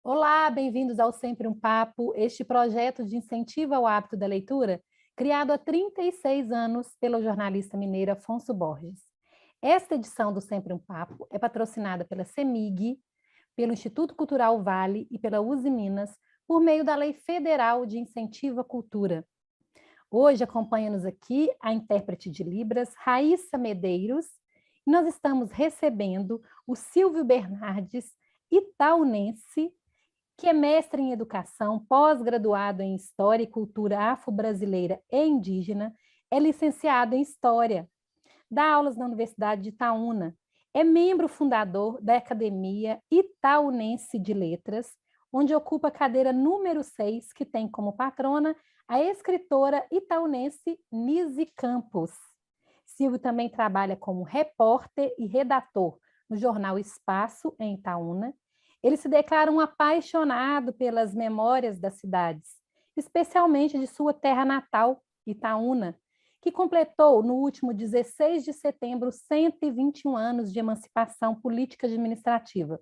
Olá, bem-vindos ao Sempre um Papo, este projeto de incentivo ao hábito da leitura, criado há 36 anos pelo jornalista mineiro Afonso Borges. Esta edição do Sempre um Papo é patrocinada pela CEMIG, pelo Instituto Cultural Vale e pela USE Minas, por meio da Lei Federal de Incentivo à Cultura. Hoje acompanha-nos aqui a intérprete de Libras, Raíssa Medeiros, e nós estamos recebendo o Silvio Bernardes, itaunense, que é mestre em educação, pós-graduado em História e Cultura Afro-Brasileira e Indígena, é licenciado em História, dá aulas na Universidade de Itaúna, é membro fundador da Academia Itaunense de Letras, onde ocupa a cadeira número 6, que tem como patrona a escritora itaunense Nise Campos. Silvio também trabalha como repórter e redator no jornal Espaço, em Itaúna. Ele se declara um apaixonado pelas memórias das cidades, especialmente de sua terra natal, Itaúna, que completou no último 16 de setembro 121 anos de emancipação política e administrativa.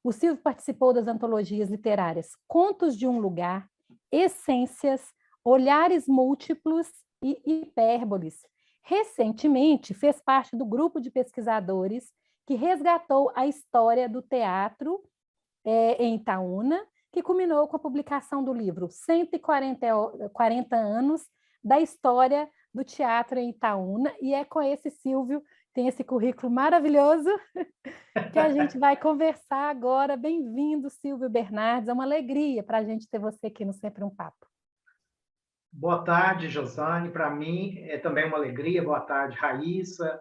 O Silvio participou das antologias literárias Contos de um Lugar, Essências, Olhares Múltiplos e Hipérboles. Recentemente, fez parte do grupo de pesquisadores que resgatou a história do teatro em Itaúna, que culminou com a publicação do livro 140 anos da história do teatro em Itaúna, e é com esse Silvio, tem esse currículo maravilhoso, que a gente vai conversar agora. Bem-vindo, Silvio Bernardes, é uma alegria para a gente ter você aqui no Sempre um Papo. Boa tarde, Josane, para mim é também uma alegria. Boa tarde, Raíssa,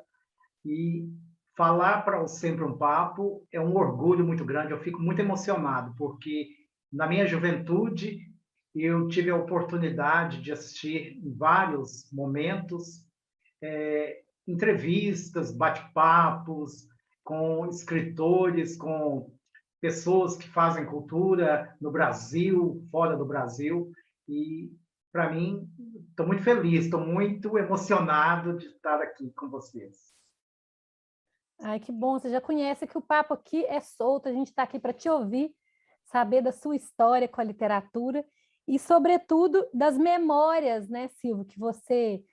e falar para o Sempre um Papo é um orgulho muito grande. Eu fico muito emocionado, porque na minha juventude eu tive a oportunidade de assistir em vários momentos entrevistas, bate-papos com escritores, com pessoas que fazem cultura no Brasil, fora do Brasil, e para mim, estou muito feliz, estou muito emocionado de estar aqui com vocês. Ai, que bom, você já conhece que o papo aqui é solto, a gente está aqui para te ouvir, saber da sua história com a literatura e, sobretudo, das memórias, né, Silvio, que você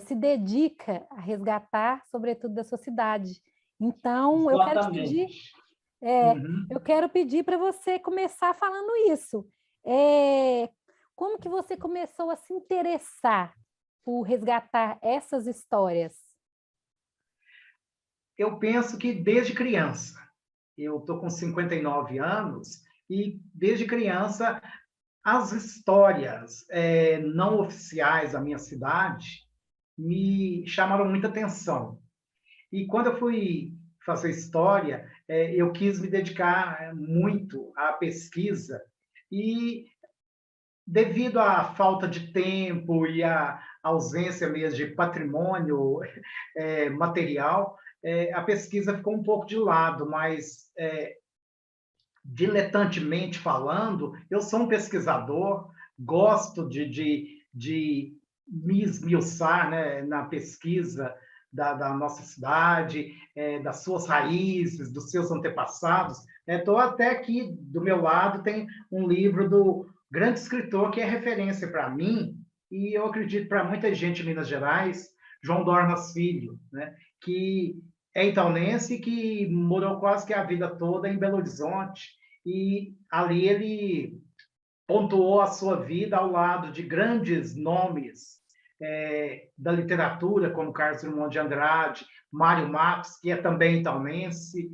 se dedica a resgatar, sobretudo da sua cidade. Então, Exatamente. eu quero pedir para você começar falando isso. Como que você começou a se interessar por resgatar essas histórias? Eu penso que desde criança. Eu estou com 59 anos e, desde criança, as histórias não oficiais da minha cidade me chamaram muita atenção. E quando eu fui fazer história, eu quis me dedicar muito à pesquisa e, devido à falta de tempo e à ausência mesmo de patrimônio material, a pesquisa ficou um pouco de lado, mas diletantemente falando, eu sou um pesquisador, gosto de me esmiuçar, né, na pesquisa da nossa cidade, das suas raízes, dos seus antepassados. Estou até aqui, do meu lado, tem um livro do grande escritor que é referência para mim, e eu acredito para muita gente em Minas Gerais, João Dornas Filho, né, que é itaunense, que morou quase que a vida toda em Belo Horizonte, e ali ele pontuou a sua vida ao lado de grandes nomes da literatura, como Carlos Drummond de Andrade, Mário Matos, que é também itaunense,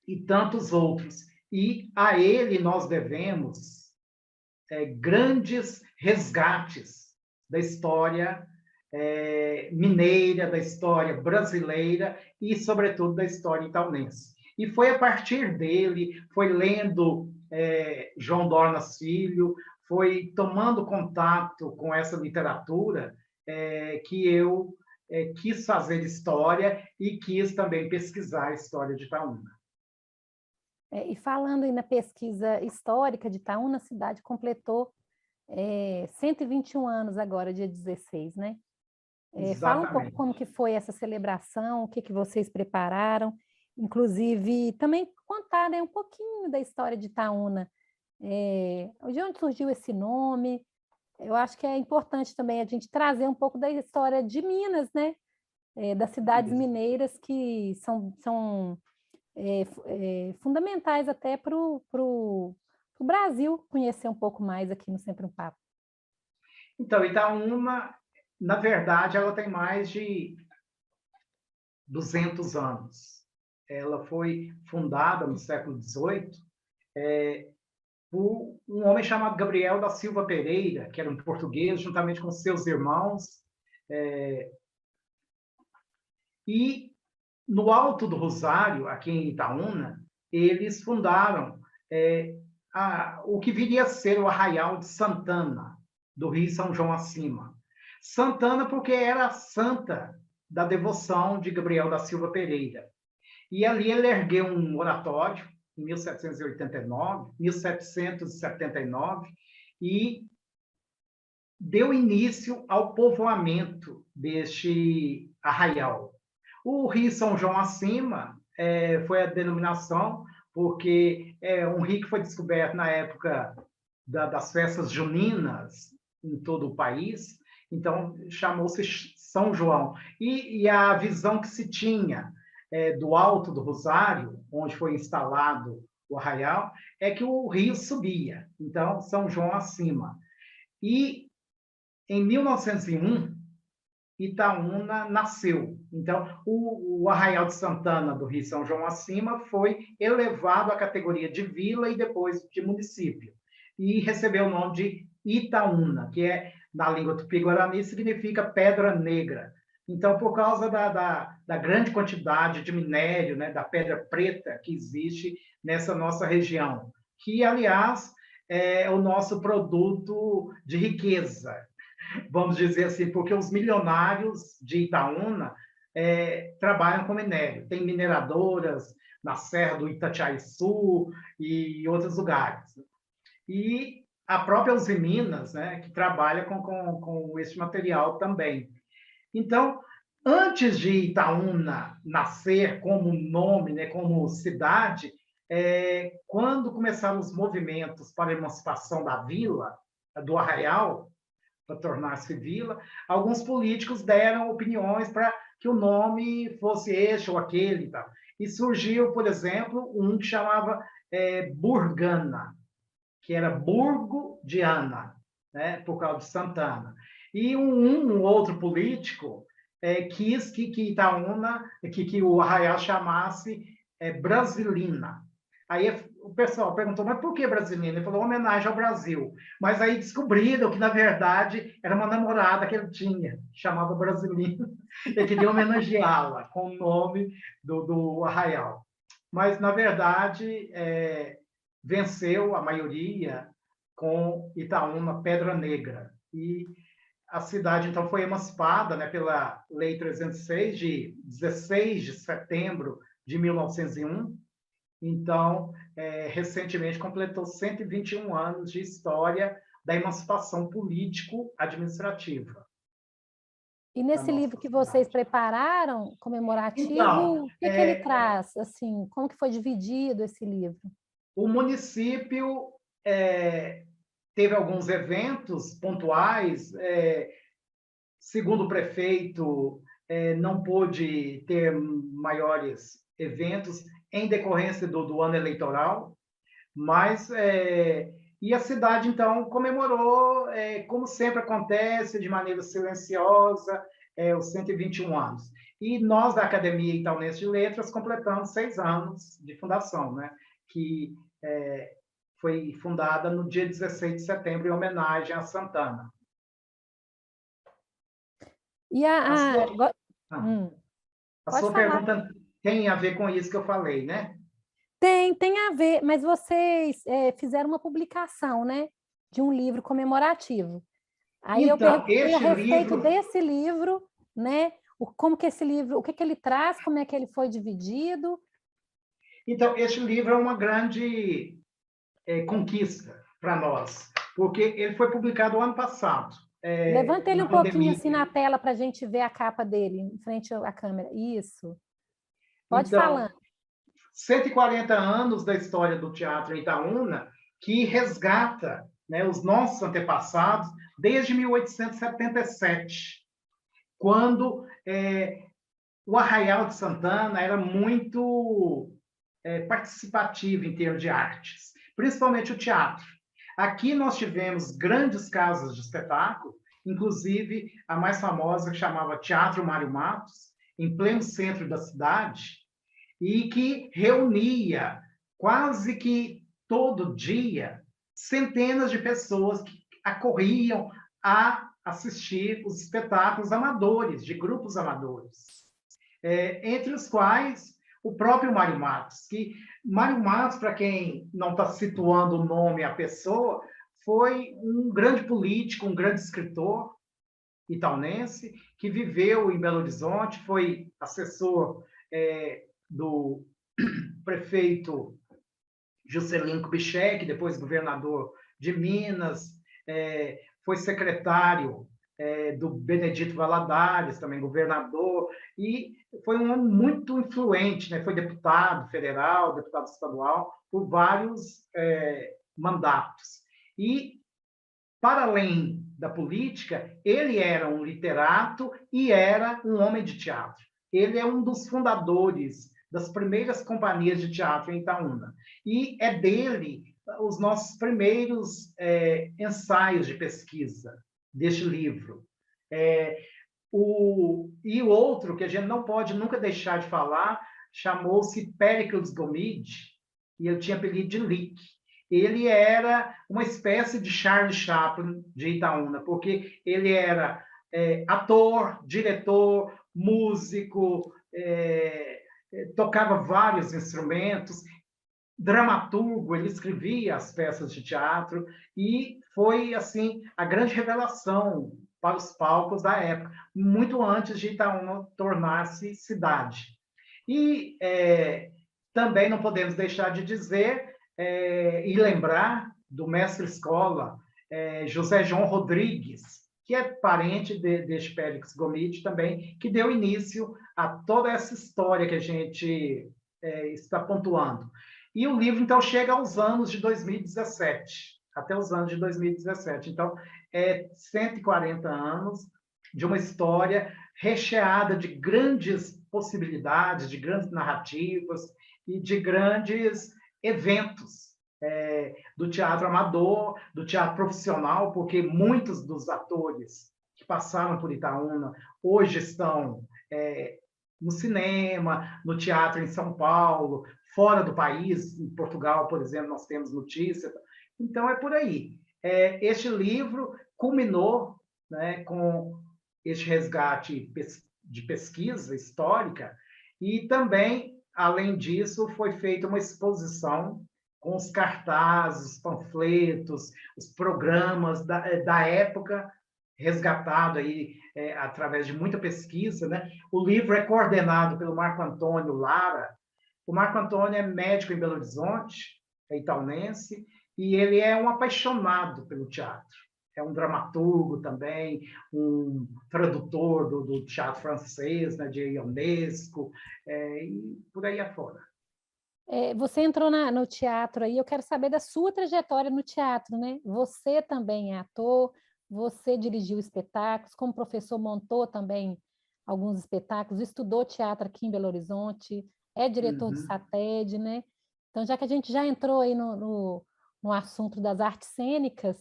e tantos outros. E a ele nós devemos grandes resgates da história mineira, da história brasileira e, sobretudo, da história itaunense. E foi a partir dele, foi lendo João Dornas Filho, foi tomando contato com essa literatura que eu quis fazer história e quis também pesquisar a história de Itaúna. E falando aí na pesquisa histórica de Itaúna, a cidade completou 121 anos agora, dia 16, né? Fala um pouco como que foi essa celebração, o que vocês prepararam, inclusive também contar, né, um pouquinho da história de Itaúna, de onde surgiu esse nome. Eu acho que é importante também a gente trazer um pouco da história de Minas, né? Das cidades mineiras que são fundamentais até para o Brasil conhecer um pouco mais aqui no Sempre um Papo. Então, Itaúna, na verdade, ela tem mais de 200 anos. Ela foi fundada no século XVIII por um homem chamado Gabriel da Silva Pereira, que era um português, juntamente com seus irmãos. E no Alto do Rosário, aqui em Itaúna, eles fundaram o que viria a ser o Arraial de Santana, do Rio São João acima. Santana porque era a santa da devoção de Gabriel da Silva Pereira. E ali ele ergueu um oratório, em 1779, e deu início ao povoamento deste arraial. O Rio São João acima foi a denominação, porque é um rio que foi descoberto na época das festas juninas em todo o país, então chamou-se São João. E a visão que se tinha do Alto do Rosário, onde foi instalado o arraial, é que o rio subia, então São João acima. E em 1901, Itaúna nasceu. Então, o Arraial de Santana do Rio São João acima foi elevado à categoria de vila e depois de município. E recebeu o nome de Itaúna, que na língua tupi-guarani significa pedra negra. Então, por causa da grande quantidade de minério, né, da pedra preta que existe nessa nossa região, que, aliás, é o nosso produto de riqueza, vamos dizer assim, porque os milionários de Itaúna trabalham com minério. Tem mineradoras na Serra do Itatiaia-Sul e outros lugares. E a própria Usiminas, né, que trabalha com esse material também. Então, antes de Itaúna nascer como nome, né, como cidade, quando começaram os movimentos para a emancipação da vila, do Arraial, para tornar-se vila, alguns políticos deram opiniões para que o nome fosse este ou aquele. Tá? E surgiu, por exemplo, um que chamava Burgana, que era Burgo de Ana, né, por causa de Santana. E um outro político quis que Itaúna, que o Arraial chamasse Brasilina. Aí o pessoal perguntou, mas por que Brasilina? Ele falou, homenagem ao Brasil. Mas aí descobriram que, na verdade, era uma namorada que ele tinha, chamava Brasilina. Ele queria homenageá-la com o nome do Arraial. Mas, na verdade, venceu a maioria com Itaúna Pedra Negra. E a cidade, então, foi emancipada, né, pela Lei 306, de 16 de setembro de 1901. Então, recentemente completou 121 anos de história da emancipação político-administrativa. E nesse livro que vocês prepararam, comemorativo, então, o que ele traz? Assim, como que foi dividido esse livro? O município teve alguns eventos pontuais. Segundo o prefeito, não pôde ter maiores eventos em decorrência do ano eleitoral, mas e a cidade, então, comemorou, como sempre acontece, de maneira silenciosa, os 121 anos. E nós, da Academia Itaunense de Letras, completamos 6 anos de fundação, né? Que foi fundada no dia 16 de setembro, em homenagem a Santana. E a sua pergunta tem a ver com isso que eu falei, né? Tem a ver, mas vocês fizeram uma publicação, né, de um livro comemorativo. Aí então, eu perguntei a respeito desse livro, né? Como que esse livro, o que ele traz, como é que ele foi dividido? Então, este livro é uma grande conquista para nós, porque ele foi publicado ano passado. Levanta ele um pouquinho assim na tela para a gente ver a capa dele, em frente à câmera. Isso. Pode falar. 140 anos da história do teatro em Itaúna, que resgata, né, os nossos antepassados desde 1877, quando o Arraial de Santana era muito participativo em termos de artes, principalmente o teatro. Aqui nós tivemos grandes casas de espetáculo, inclusive a mais famosa, que chamava Teatro Mário Matos, em pleno centro da cidade, e que reunia quase que todo dia centenas de pessoas que acorriam a assistir os espetáculos amadores, de grupos amadores, entre os quais o próprio Mário Matos, que Mário Matos, para quem não está situando o nome à pessoa, foi um grande político, um grande escritor itaunense, que viveu em Belo Horizonte, foi assessor do prefeito Juscelino Kubitschek, depois governador de Minas, foi secretário do Benedito Valadares, também governador, e foi um homem muito influente, né? Foi deputado federal, deputado estadual, por vários mandatos. E, para além da política, ele era um literato e era um homem de teatro. Ele é um dos fundadores das primeiras companhias de teatro em Itaúna. E é dele os nossos primeiros ensaios de pesquisa deste livro. E o outro, que a gente não pode nunca deixar de falar, chamou-se Péricles Gomide, e eu tinha apelido de Lick. Ele era uma espécie de Charlie Chaplin de Itaúna, porque ele era ator, diretor, músico, tocava vários instrumentos, dramaturgo, ele escrevia as peças de teatro, e foi assim a grande revelação para os palcos da época, muito antes de Itaúna tornar-se cidade. E também não podemos deixar de dizer e lembrar do mestre-escola José João Rodrigues, que é parente deste Péricles Gomide também, que deu início a toda essa história que a gente está pontuando. E o livro, então, chega aos anos de 2017, até os anos de 2017. Então, 140 anos de uma história recheada de grandes possibilidades, de grandes narrativas e de grandes eventos do teatro amador, do teatro profissional, porque muitos dos atores que passaram por Itaúna hoje estão no cinema, no teatro em São Paulo, fora do país, em Portugal, por exemplo, nós temos notícia. Então, é por aí. Este livro culminou, né, com este resgate de pesquisa histórica, e também, além disso, foi feita uma exposição com os cartazes, os panfletos, os programas da época, resgatado aí através de muita pesquisa, né? O livro é coordenado pelo Marco Antônio Lara. O Marco Antônio é médico em Belo Horizonte, é itaunense, e ele é um apaixonado pelo teatro. É um dramaturgo também, um tradutor do teatro francês, né, de Ionesco, e por aí afora. Você entrou no teatro aí, eu quero saber da sua trajetória no teatro, né? Você também é ator, você dirigiu espetáculos, como professor montou também alguns espetáculos, estudou teatro aqui em Belo Horizonte, é diretor do SATED, né? Então, já que a gente já entrou aí no assunto das artes cênicas,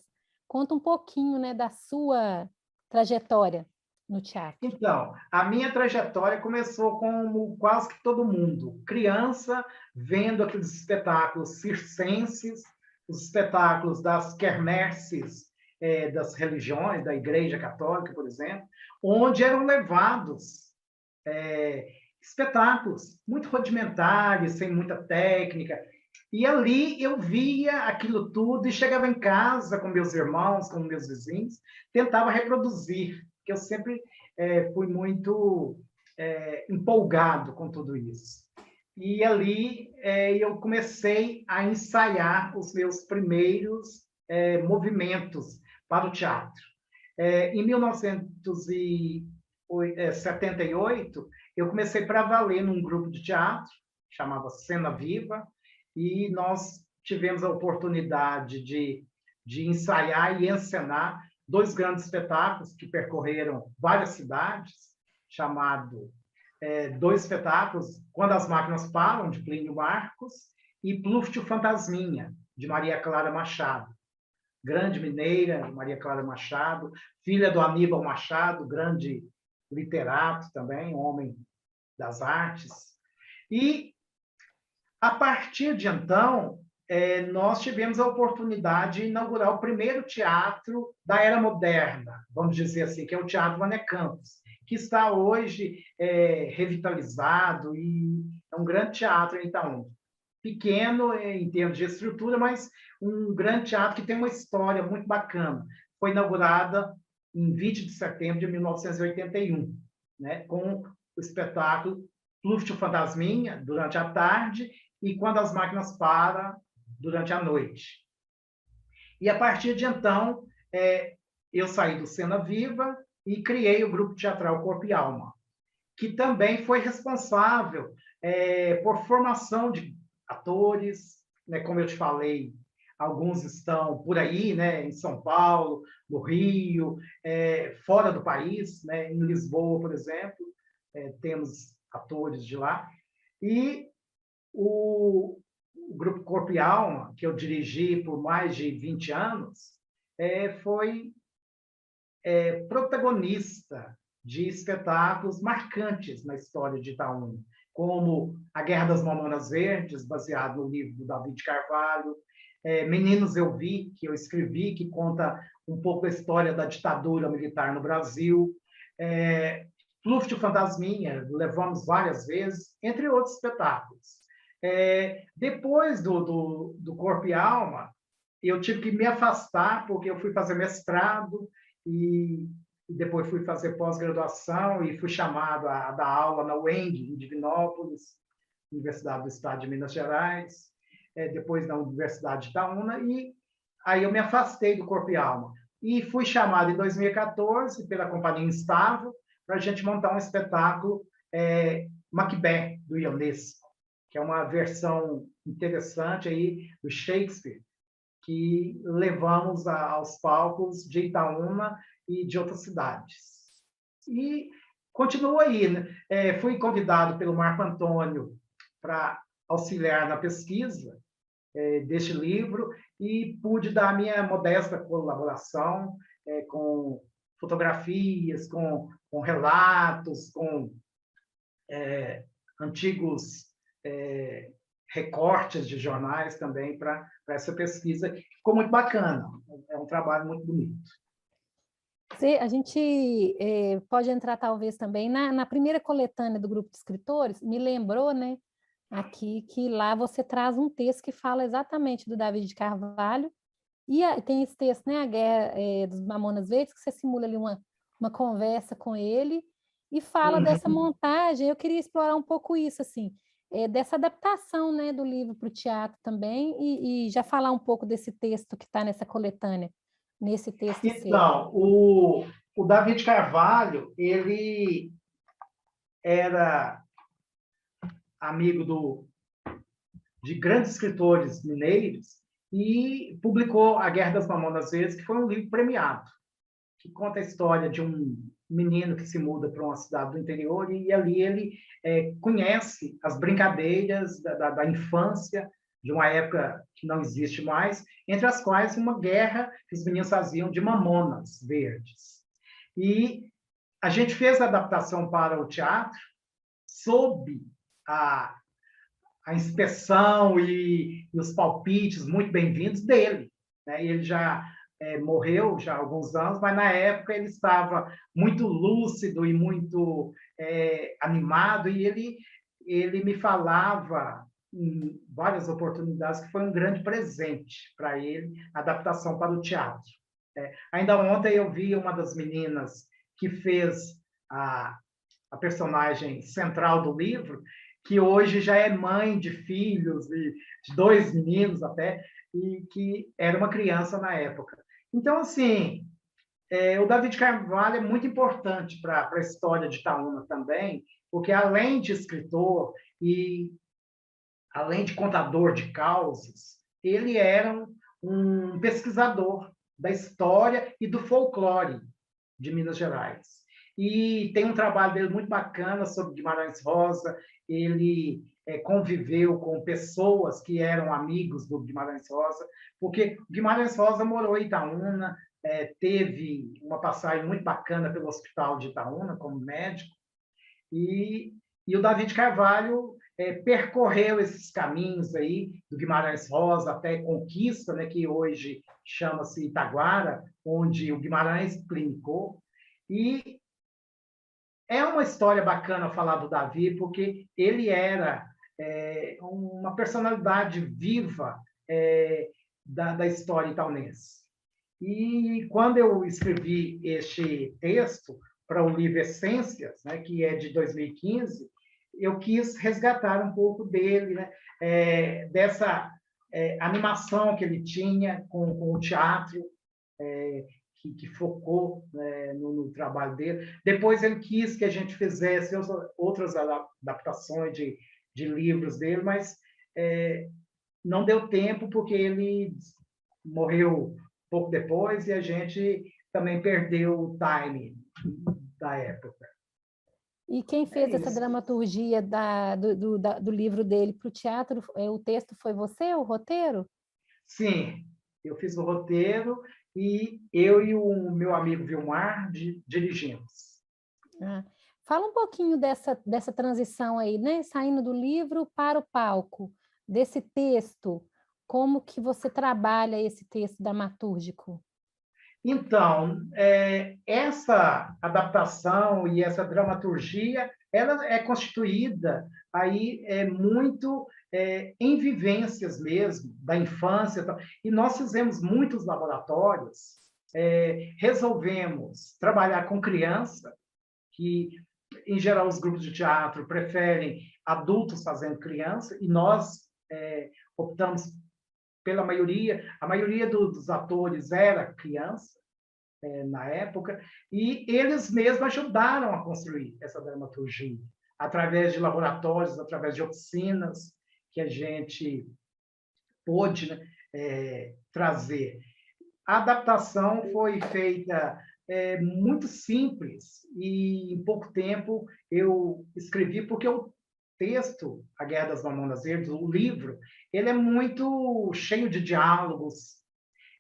conta um pouquinho, né, da sua trajetória no teatro. Então, a minha trajetória começou como quase que todo mundo. Criança, vendo aqueles espetáculos circenses, os espetáculos das quermesses das religiões, da Igreja Católica, por exemplo, onde eram levados espetáculos muito rudimentares, sem muita técnica. E ali eu via aquilo tudo e chegava em casa com meus irmãos, com meus vizinhos, tentava reproduzir, porque eu sempre fui muito empolgado com tudo isso. E ali eu comecei a ensaiar os meus primeiros movimentos para o teatro. Em 1978, eu comecei para valer num grupo de teatro, chamava Cena Viva, e nós tivemos a oportunidade de ensaiar e encenar 2 grandes espetáculos que percorreram várias cidades, chamado 2 espetáculos, Quando as Máquinas Param, de Plínio Marcos, e Pluft o Fantasminha, de Maria Clara Machado. Grande mineira, Maria Clara Machado, filha do Aníbal Machado, grande literato também, homem das artes. E, a partir de então, nós tivemos a oportunidade de inaugurar o primeiro teatro da era moderna, vamos dizer assim, que é o Teatro Mané Campos, que está hoje revitalizado e é um grande teatro em Itaúna. Pequeno em termos de estrutura, mas um grande teatro que tem uma história muito bacana. Foi inaugurada em 20 de setembro de 1981, né, com o espetáculo Pluft o Fantasminha, durante a tarde, e Quando as Máquinas Param, durante a noite. E, a partir de então, eu saí do Cena Viva e criei o Grupo Teatral Corpo e Alma, que também foi responsável por formação de atores, né, como eu te falei, alguns estão por aí, né, em São Paulo, no Rio, fora do país, né, em Lisboa, por exemplo, temos atores de lá. E o Grupo Corpo e Alma, que eu dirigi por mais de 20 anos, foi protagonista de espetáculos marcantes na história de Itaúna, como A Guerra das Mamonas Verdes, baseado no livro do David de Carvalho, Meninos Eu Vi, que eu escrevi, que conta um pouco a história da ditadura militar no Brasil, Pluft o Fantasminha, levamos várias vezes, entre outros espetáculos. Depois do Corpo e Alma, eu tive que me afastar, porque eu fui fazer mestrado e depois fui fazer pós-graduação e fui chamado a dar aula na UENG, em Divinópolis, Universidade do Estado de Minas Gerais, depois na Universidade de Itaúna, e aí eu me afastei do Corpo e Alma. E fui chamado em 2014 pela Companhia Instável para a gente montar um espetáculo, Macbeth, do Ionesco, que é uma versão interessante aí do Shakespeare, que levamos aos palcos de Itaúna e de outras cidades. E continuo aí, né? Fui convidado pelo Marco Antônio para auxiliar na pesquisa deste livro e pude dar a minha modesta colaboração com fotografias, com relatos, com antigos recortes de jornais também para essa pesquisa, que ficou muito bacana. É um trabalho muito bonito. A gente pode entrar, talvez, também na primeira coletânea do Grupo de Escritores, me lembrou, né, aqui, que lá você traz um texto que fala exatamente do David de Carvalho, e tem esse texto, né, A Guerra dos Mamonas Verdes, que você simula ali uma conversa com ele, e fala dessa montagem. Eu queria explorar um pouco isso, assim, dessa adaptação, né, do livro para o teatro também, e já falar um pouco desse texto que está nessa coletânea, nesse texto seu. Então, o David Carvalho, ele era amigo de grandes escritores mineiros e publicou A Guerra das Mamonas Verdes, que foi um livro premiado, que conta a história de um menino que se muda para uma cidade do interior e ali ele conhece as brincadeiras da infância, de uma época que não existe mais, entre as quais uma guerra que os meninos faziam de mamonas verdes. E a gente fez a adaptação para o teatro sob a inspeção e os palpites muito bem-vindos dele, né? Ele já morreu já há alguns anos, mas na época ele estava muito lúcido e muito animado, e ele me falava em várias oportunidades que foi um grande presente para ele a adaptação para o teatro. Ainda ontem eu vi uma das meninas que fez a personagem central do livro, que hoje já é mãe de filhos, de 2 meninos até, e que era uma criança na época. Então, assim, o David Carvalho é muito importante para a história de Itaúna também, porque além de escritor e além de contador de causas, ele era um pesquisador da história e do folclore de Minas Gerais. E tem um trabalho dele muito bacana sobre Guimarães Rosa. Ele conviveu com pessoas que eram amigos do Guimarães Rosa, porque Guimarães Rosa morou em Itaúna, teve uma passagem muito bacana pelo Hospital de Itaúna como médico, e o David Carvalho percorreu esses caminhos aí do Guimarães Rosa até Conquista, né, que hoje chama-se Itaguara, onde o Guimarães clinicou. E é uma história bacana falar do Davi, porque ele era uma personalidade viva da história itaunense. E quando eu escrevi este texto para o livro Essências, né, que é de 2015, eu quis resgatar um pouco dele, né, dessa animação que ele tinha com o teatro, que focou, né, no trabalho dele. Depois ele quis que a gente fizesse outras adaptações de livros dele, mas não deu tempo, porque ele morreu pouco depois e a gente também perdeu o time da época. E quem fez essa dramaturgia do livro dele para o teatro, o texto foi você, o roteiro? Sim, eu fiz o roteiro e eu e o meu amigo Vilmar dirigimos. Fala um pouquinho dessa transição aí, né? Saindo do livro para o palco, desse texto, como que você trabalha esse texto dramatúrgico? Então, essa adaptação e essa dramaturgia, ela é constituída aí muito em vivências mesmo, da infância. E nós fizemos muitos laboratórios, resolvemos trabalhar com criança, que, em geral, os grupos de teatro preferem adultos fazendo criança, e nós optamos pela maioria. A maioria dos atores era criança, na época, e eles mesmos ajudaram a construir essa dramaturgia, através de laboratórios, através de oficinas que a gente pôde, né, trazer. A adaptação foi feita muito simples, e em pouco tempo eu escrevi, porque o texto, A Guerra das Mamonas Verdes, o livro, ele é muito cheio de diálogos,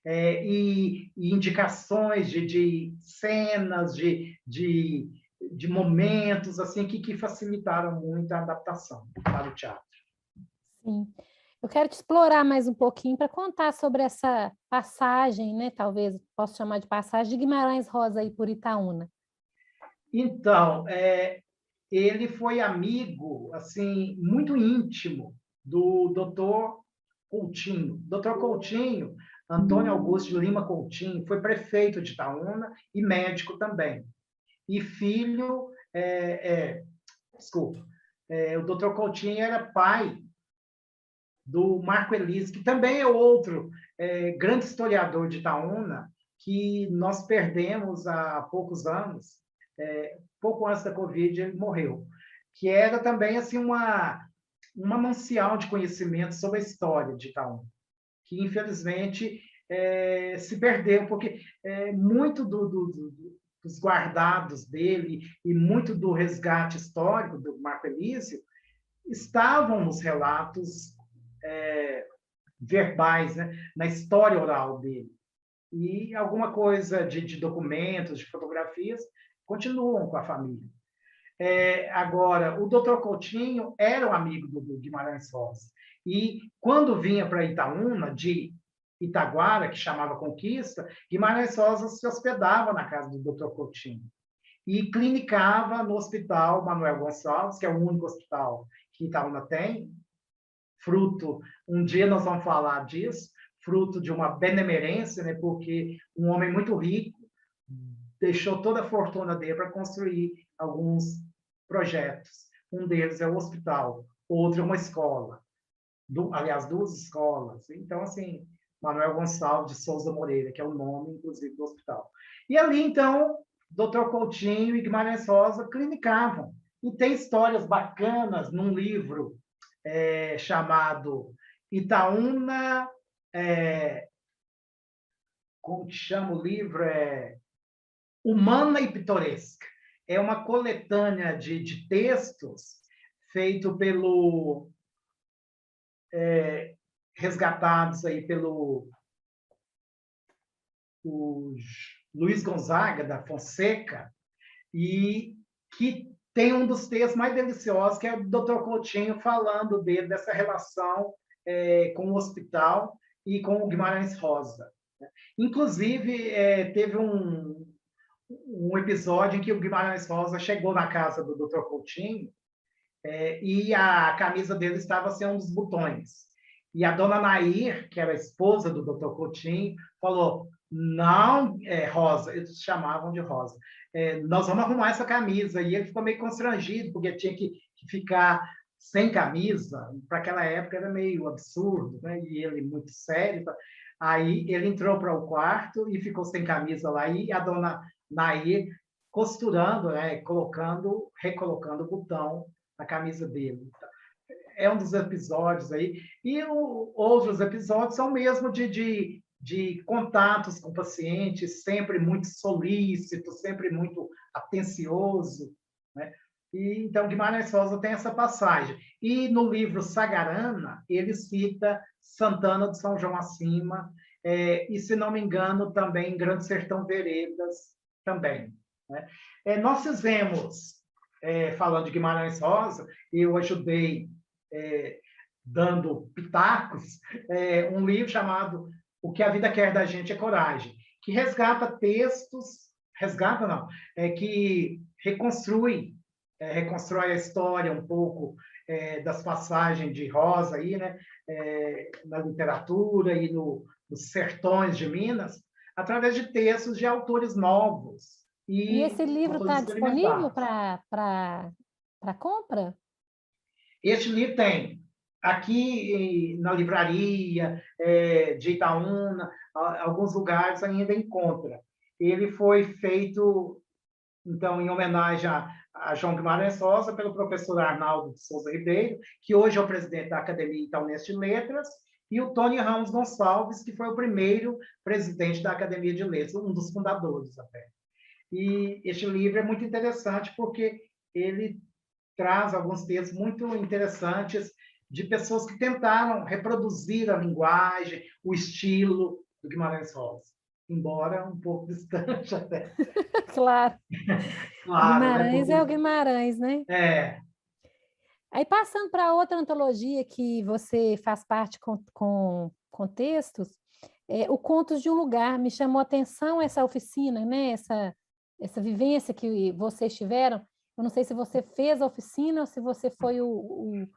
e indicações de cenas, de momentos assim que facilitaram muito a adaptação para o teatro. Sim. Eu quero te explorar mais um pouquinho para contar sobre essa passagem, né? Talvez posso chamar de passagem, de Guimarães Rosa aí por Itaúna. Então, ele foi amigo, assim, muito íntimo do Dr. Coutinho. Dr. Coutinho, Antônio Augusto de Lima Coutinho, foi prefeito de Itaúna e médico também. E filho, desculpa, o Dr. Coutinho era pai do Marco Elise, que também é outro grande historiador de Itaúna, que nós perdemos há poucos anos, pouco antes da Covid, ele morreu, que era também assim uma manancial de conhecimento sobre a história de Itaúna, que infelizmente se perdeu, porque muito dos guardados dele e muito do resgate histórico do Marco Elísio estavam nos relatos verbais, né, na história oral dele. E alguma coisa de documentos, de fotografias, continuam com a família. Agora, o Dr. Coutinho era um amigo do Guimarães Rosa. E quando vinha para Itaúna, de Itaguara, que chamava Conquista, Guimarães Rosa se hospedava na casa do Dr. Coutinho e clinicava no Hospital Manuel Gonçalves, que é o único hospital que Itaúna tem, fruto, um dia nós vamos falar disso, fruto de uma benemerência, né, porque um homem muito rico deixou toda a fortuna dele para construir alguns projetos. Um deles é o hospital, outro é uma escola. Aliás, duas escolas. Então, assim, Manuel Gonçalves de Souza Moreira, que é o nome, inclusive, do hospital. E ali, então, Dr. Coutinho e Guimarães Rosa clinicavam. E tem histórias bacanas num livro chamado Itaúna, como que chama o livro? Humana e Pitoresca. É uma coletânea de textos feito resgatados aí pelo o Luiz Gonzaga da Fonseca, e que tem um dos textos mais deliciosos, que é o Dr. Coutinho falando dele, dessa relação com o hospital e com o Guimarães Rosa. Inclusive, teve um episódio em que o Guimarães Rosa chegou na casa do Dr. Coutinho e a camisa dele estava sem um dos botões. E a dona Nair, que era a esposa do Dr. Coutinho, falou: não, Rosa, eles chamavam de Rosa, nós vamos arrumar essa camisa. E ele ficou meio constrangido, porque tinha que ficar sem camisa. Para aquela época era meio absurdo, né? E ele muito sério. Aí ele entrou para o quarto e ficou sem camisa lá, e a dona Nair costurando, recolocando o botão na camisa dele. É um dos episódios aí. E outros episódios são mesmo de contatos com pacientes, sempre muito solícito, sempre muito atencioso, né? E, então, Guimarães Rosa tem essa passagem. E no livro Sagarana, ele cita Santana do São João Acima, e, se não me engano, também Grande Sertão Veredas, também, né? Nós fizemos, falando de Guimarães Rosa, eu ajudei dando pitacos, um livro chamado O que a Vida Quer da Gente é Coragem, que resgata textos, que reconstrói a história um pouco das passagens de Rosa aí, né, na literatura e nos sertões de Minas, através de textos de autores novos E esse livro está disponível experimentados. para compra? Este livro tem aqui na livraria de Itaúna, alguns lugares ainda encontra. Ele foi feito, então, em homenagem a João Guimarães Rosa, pelo professor Arnaldo de Souza Ribeiro, que hoje é o presidente da Academia Itaunense de Letras, e o Tony Ramos Gonçalves, que foi o primeiro presidente da Academia de Letras, um dos fundadores até. E este livro é muito interessante porque ele traz alguns textos muito interessantes de pessoas que tentaram reproduzir a linguagem, o estilo do Guimarães Rosa, embora um pouco distante até. Claro. Claro, né? Guimarães Porque é o Guimarães, né? Aí, passando para outra antologia que você faz parte com textos, o Contos de um Lugar. Me chamou a atenção essa oficina, né? Essa vivência que vocês tiveram. Eu não sei se você fez a oficina ou se você foi o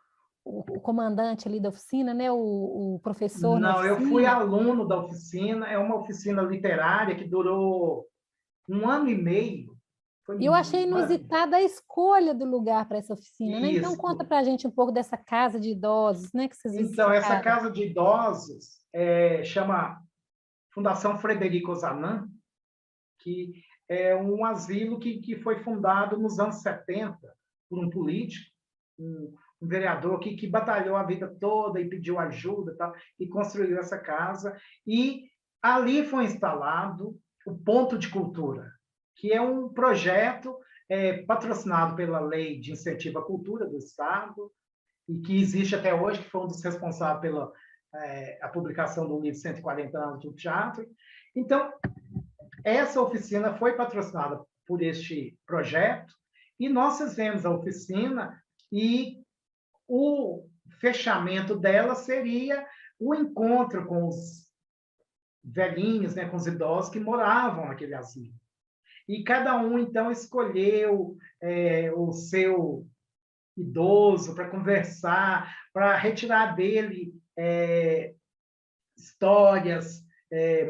comandante ali da oficina, né? O professor na Não, eu fui oficina. aluno da oficina, é uma oficina literária que durou 1 ano e meio. Foi E eu achei inusitada a escolha do lugar para essa oficina, né? Então, conta isso. para a gente um pouco dessa casa de idosos, né? Que vocês Então, essa visitaram. casa de idosos chama Fundação Frederico Ozanam, que é um asilo que foi fundado nos anos 70 por um político, um vereador que batalhou a vida toda e pediu ajuda, tal, e construiu essa casa. E ali foi instalado o Ponto de Cultura, que é um projeto patrocinado pela Lei de Incentivo à Cultura do Estado, e que existe até hoje, que foi um dos responsáveis pela a publicação do livro 140 anos do teatro. Então, essa oficina foi patrocinada por este projeto, e nós fizemos a oficina, e o fechamento dela seria o encontro com os velhinhos, né, com os idosos que moravam naquele asilo. E cada um, então, escolheu o seu idoso para conversar, para retirar dele histórias.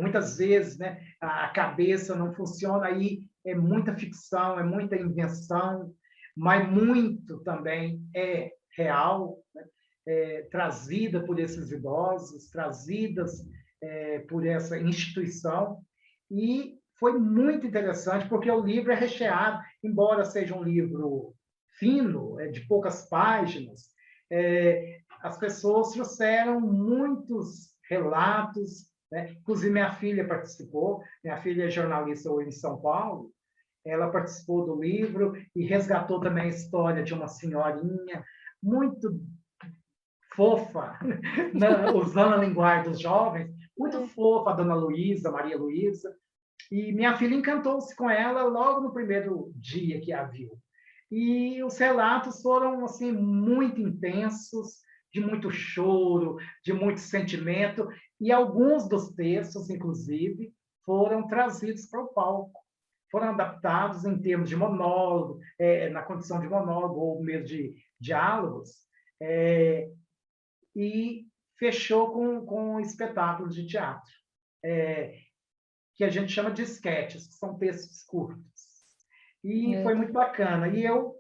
Muitas vezes, né, a cabeça não funciona, aí é muita ficção, é muita invenção, mas muito também é real, né? Trazida por esses idosos, trazidas por essa instituição. E foi muito interessante, porque o livro é recheado, embora seja um livro fino, de poucas páginas, as pessoas trouxeram muitos relatos, né? Inclusive minha filha participou, minha filha é jornalista hoje em São Paulo, ela participou do livro e resgatou também a história de uma senhorinha muito fofa, né? Usando a linguagem dos jovens, muito fofa, a dona Luísa, Maria Luísa, e minha filha encantou-se com ela logo no primeiro dia que a viu. E os relatos foram assim muito intensos, de muito choro, de muito sentimento, e alguns dos textos, inclusive, foram trazidos para o palco, foram adaptados em termos de monólogo, na condição de monólogo ou mesmo de diálogos, e fechou com espetáculos de teatro, que a gente chama de esquetes, que são textos curtos. E foi muito bacana. E eu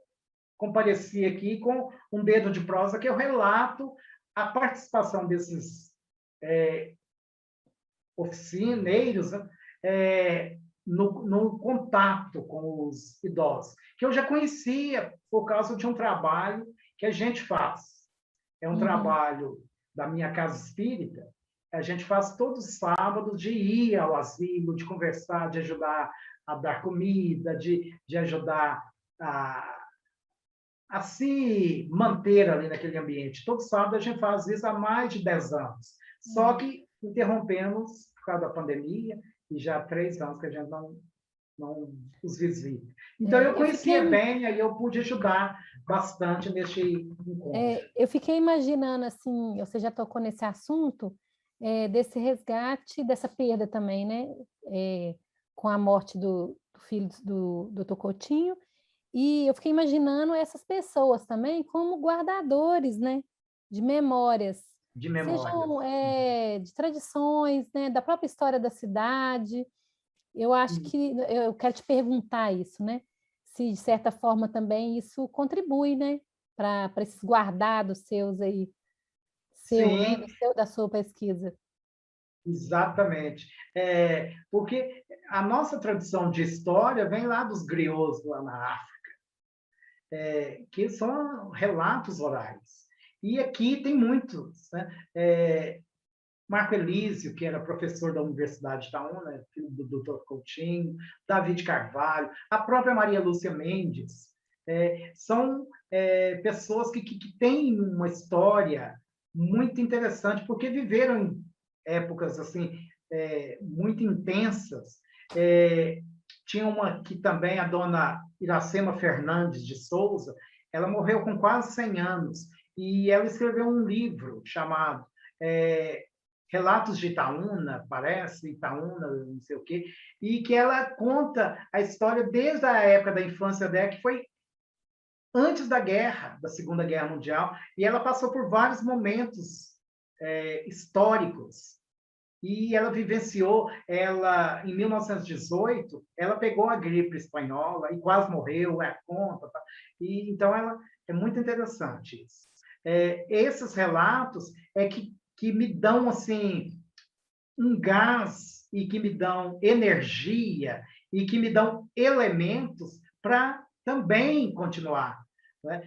compareci aqui com um dedo de prosa, que eu relato a participação desses oficineiros, né, no contato com os idosos, que eu já conhecia por causa de um trabalho que a gente faz. É um trabalho da minha casa espírita. A gente faz todos os sábados de ir ao asilo, de conversar, de ajudar a dar comida, de ajudar a se manter ali naquele ambiente. Todo sábado a gente faz isso há mais de 10 anos. Só que interrompemos por causa da pandemia, e já há 3 anos que a gente não os visita. Então, eu conhecia bem, aí eu pude ajudar bastante neste encontro. Eu fiquei imaginando, assim, você já tocou nesse assunto, desse resgate, dessa perda também, né? Com a morte do filho do Dr. Coutinho, e eu fiquei imaginando essas pessoas também como guardadores, né? De memórias. De memórias. Sejam de tradições, né? Da própria história da cidade. Eu acho que eu quero te perguntar isso, né? Se de certa forma também isso contribui, né? Para esses guardados seus aí, Sim, da sua pesquisa. exatamente. Porque a nossa tradição de história vem lá dos griots, lá na África, que são relatos orais. E aqui tem muitos, né? Marco Elísio, que era professor da Universidade de Itaúna, filho do Dr. Coutinho, David Carvalho, a própria Maria Lúcia Mendes, são pessoas que têm uma história muito interessante, porque viveram em épocas assim muito intensas. Tinha uma aqui também, a dona Iracema Fernandes de Souza, ela morreu com quase 100 anos, e ela escreveu um livro chamado Relatos de Itaúna, parece, Itaúna, não sei o quê, e que ela conta a história desde a época da infância dela, que foi antes da guerra, da Segunda Guerra Mundial, e ela passou por vários momentos históricos. E ela vivenciou, em 1918, ela pegou a gripe espanhola e quase morreu, conta. Tá? E, então, é muito interessante isso. Esses relatos que me dão assim um gás e que me dão energia e que me dão elementos para também continuar. Né?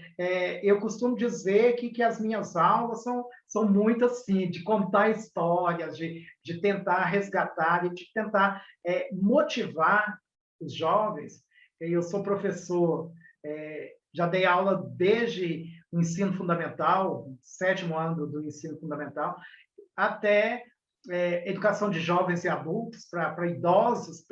Eu costumo dizer que as minhas aulas são muito assim, de contar histórias, de tentar resgatar e de tentar motivar os jovens. Eu sou professor, já dei aula desde o ensino fundamental, 7º ano do ensino fundamental, até educação de jovens e adultos, para idosos,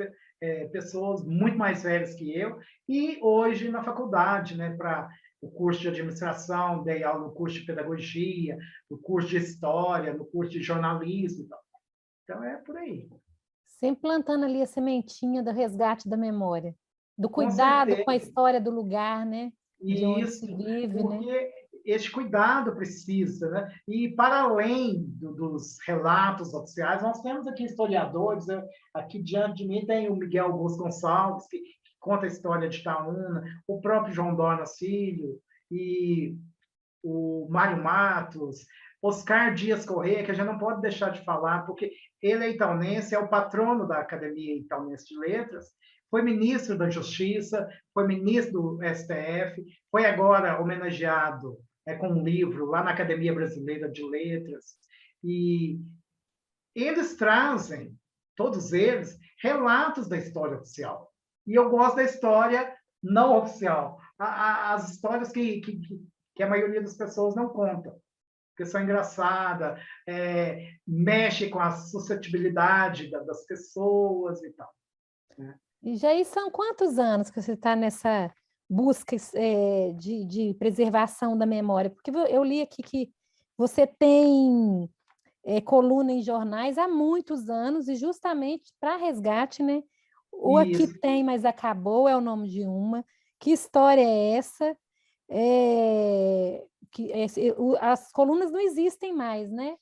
pessoas muito mais velhas que eu, e hoje na faculdade, né, para o curso de administração, dei aula no curso de pedagogia, no curso de história, no curso de jornalismo. Então, é por aí. Sempre plantando ali a sementinha do resgate da memória, do Com cuidado com a certeza. história do lugar, né? De onde se Isso, vive, né? porque este cuidado precisa, né? E para além dos relatos oficiais, nós temos aqui historiadores, né? Aqui diante de mim tem o Miguel Augusto Gonçalves, que conta a história de Itaúna, o próprio João Dornas Filho, e o Mário Matos, Oscar Dias Corrêa, que a gente não pode deixar de falar, porque ele é itaunense, é o patrono da Academia Itaunense de Letras, foi ministro da Justiça, foi ministro do STF, foi agora homenageado com um livro lá na Academia Brasileira de Letras, e eles trazem, todos eles, relatos da história oficial. E eu gosto da história não oficial, as histórias que a maioria das pessoas não contam, porque são engraçadas, mexe com a suscetibilidade das pessoas e tal. Né? E já aí são quantos anos que você está nessa busca de preservação da memória? Porque eu li aqui que você tem coluna em jornais há muitos anos, e justamente para resgate, né? O Aqui Isso. Tem, Mas Acabou é o nome de uma. Que história é essa? As colunas não existem mais, né?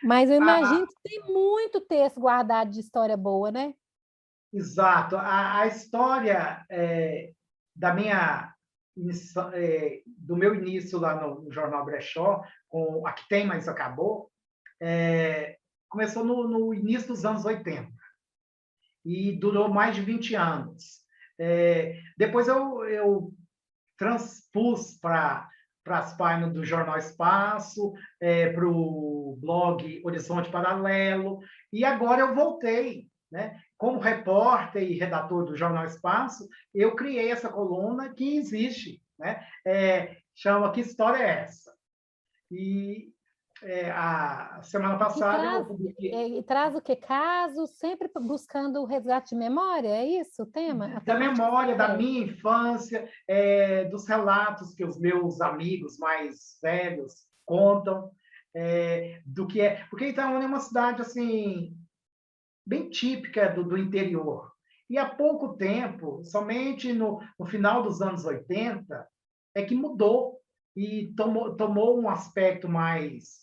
Mas eu imagino que tem muito texto guardado de história boa, né? Exato. A história da minha do meu início lá no Jornal Brechó, com Aqui Tem, Mas Acabou, começou no início dos anos 80 e durou mais de 20 anos. Depois eu transpus para as páginas do Jornal Espaço, para o blog Horizonte Paralelo, e agora eu voltei, né? Como repórter e redator do Jornal Espaço, eu criei essa coluna que existe, né? Chama Que História é Essa? E a semana passada eu publiquei. E traz o que? Casos, sempre buscando o resgate de memória, é isso o tema? A Da temática memória da é. minha infância, dos relatos que os meus amigos mais velhos contam, do que é. Porque Itaúna é uma cidade assim bem típica do interior. E há pouco tempo, somente no final dos anos 80, é que mudou e tomou um aspecto mais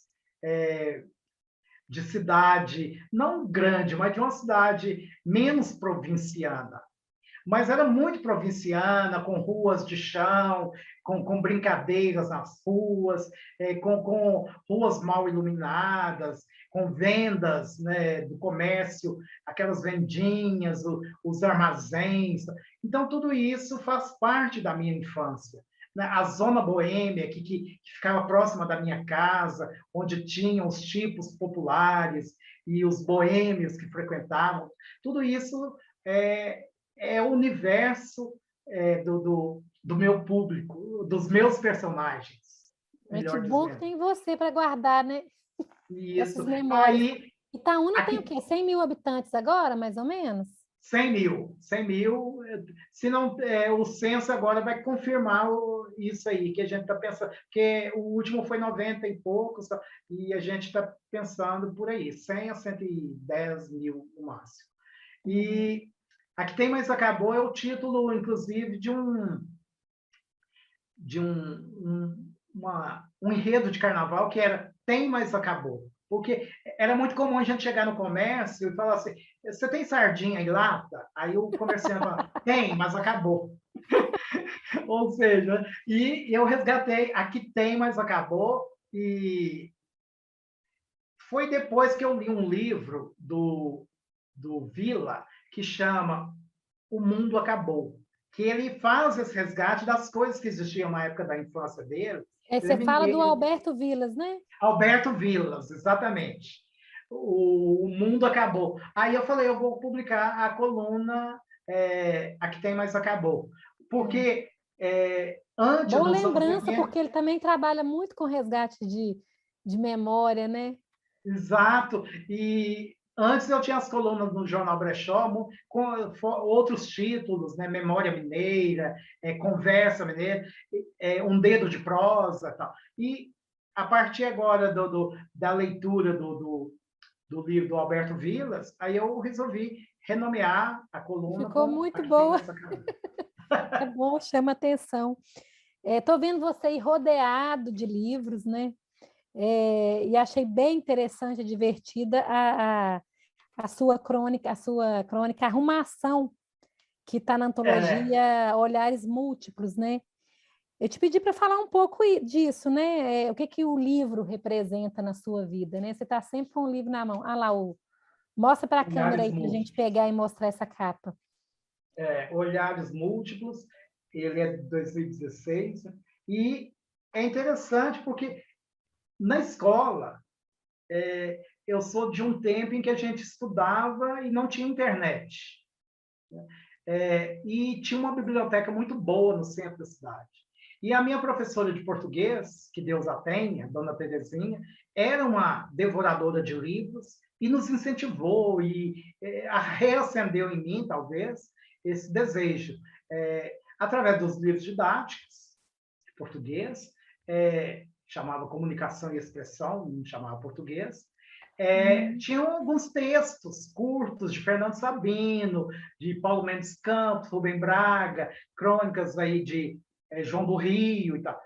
de cidade, não grande, mas de uma cidade menos provinciana. Mas era muito provinciana, com ruas de chão, com brincadeiras nas ruas, com ruas mal iluminadas, com vendas, né, do comércio, aquelas vendinhas, os armazéns. Então, tudo isso faz parte da minha infância. Né? A zona boêmia, que ficava próxima da minha casa, onde tinham os tipos populares e os boêmios que frequentavam, tudo isso é o universo do meu público, dos meus personagens, É que melhor bom que dizendo. tem você para guardar, né? Isso. Essas memórias. Aí, Itaúna tem o aqui, quê? 100 mil habitantes agora, mais ou menos? 100 mil, se não, o censo agora vai confirmar isso aí, que a gente está pensando, porque o último foi 90 e poucos, e a gente está pensando por aí, 100 a 110 mil no máximo. E Aqui Tem Mas Acabou é o título, inclusive, um enredo de carnaval que era Tem Mas Acabou. Porque era muito comum a gente chegar no comércio e falar assim, você tem sardinha em lata? Aí o comerciante fala, tem, mas acabou. Ou seja, e eu resgatei Aqui Tem Mas Acabou, e foi depois que eu li um livro do Vila que chama O Mundo Acabou, que ele faz esse resgate das coisas que existiam na época da infância dele. Você fala do Alberto Vilas, né? Alberto Vilas, exatamente. O Mundo Acabou. Aí eu falei, eu vou publicar a coluna Aqui Tem Mais Acabou. Porque antes, Boa nos anos lembrança, 80, porque ele também trabalha muito com resgate de memória, né? exato. E antes eu tinha as colunas no Jornal Brechó com outros títulos, né? Memória Mineira, Conversa Mineira, Um Dedo de Prosa, tal. E a partir agora da leitura do livro do Alberto Vilas, aí eu resolvi renomear a coluna Ficou com muito Aqui Tem boa. Mais Acabou. É bom, chama atenção. Estou vendo você aí rodeado de livros, né? E achei bem interessante, divertida a sua crônica Arrumação, que está na É, antologia Olhares Múltiplos, né? Eu te pedi para falar um pouco disso, né? O que que o livro representa na sua vida, né? Você está sempre com o livro na mão. Ah lá, mostra para a câmera Olhares aí para a gente Múltiplos. pegar e mostrar essa capa. Olhares Múltiplos, ele é de 2016, e é interessante porque na escola, eu sou de um tempo em que a gente estudava e não tinha internet. E tinha uma biblioteca muito boa no centro da cidade. E a minha professora de português, que Deus a tenha, Dona Terezinha, era uma devoradora de livros e nos incentivou e reacendeu em mim, talvez, esse desejo. Através dos livros didáticos de português, chamava Comunicação e Expressão, não chamava português, tinham alguns textos curtos de Fernando Sabino, de Paulo Mendes Campos, Rubem Braga, crônicas aí de João do Rio e tal.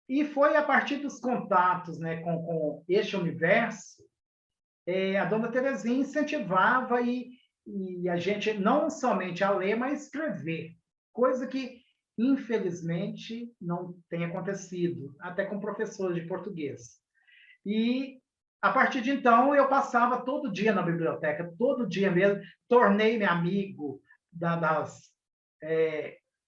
E foi a partir dos contatos, né, com este universo, a Dona Terezinha incentivava e a gente não somente a ler, mas escrever, coisa que, infelizmente, não tem acontecido, até com professores de português. E, a partir de então, eu passava todo dia na biblioteca, todo dia mesmo, tornei-me amigo das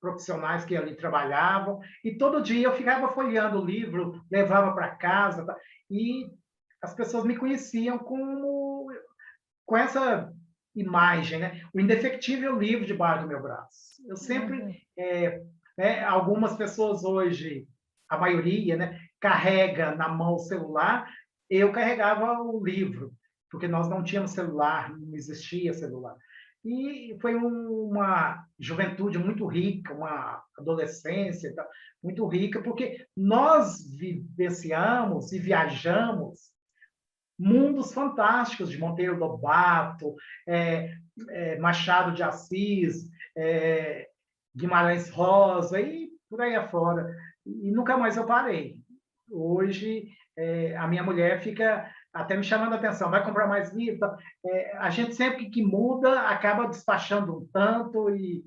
profissionais que ali trabalhavam, e todo dia eu ficava folheando o livro, levava para casa, e as pessoas me conheciam com essa imagem, né? O indefectível livro debaixo do meu braço. Eu sempre, algumas pessoas hoje, a maioria, né, carrega na mão o celular, eu carregava o livro, porque nós não tínhamos celular, não existia celular. E foi uma juventude muito rica, uma adolescência muito rica, porque nós vivenciamos e viajamos mundos fantásticos de Monteiro Lobato, Machado de Assis, Guimarães Rosa e por aí afora. E nunca mais eu parei. Hoje, a minha mulher fica até me chamando a atenção, vai comprar mais livro? A gente sempre que muda acaba despachando um tanto e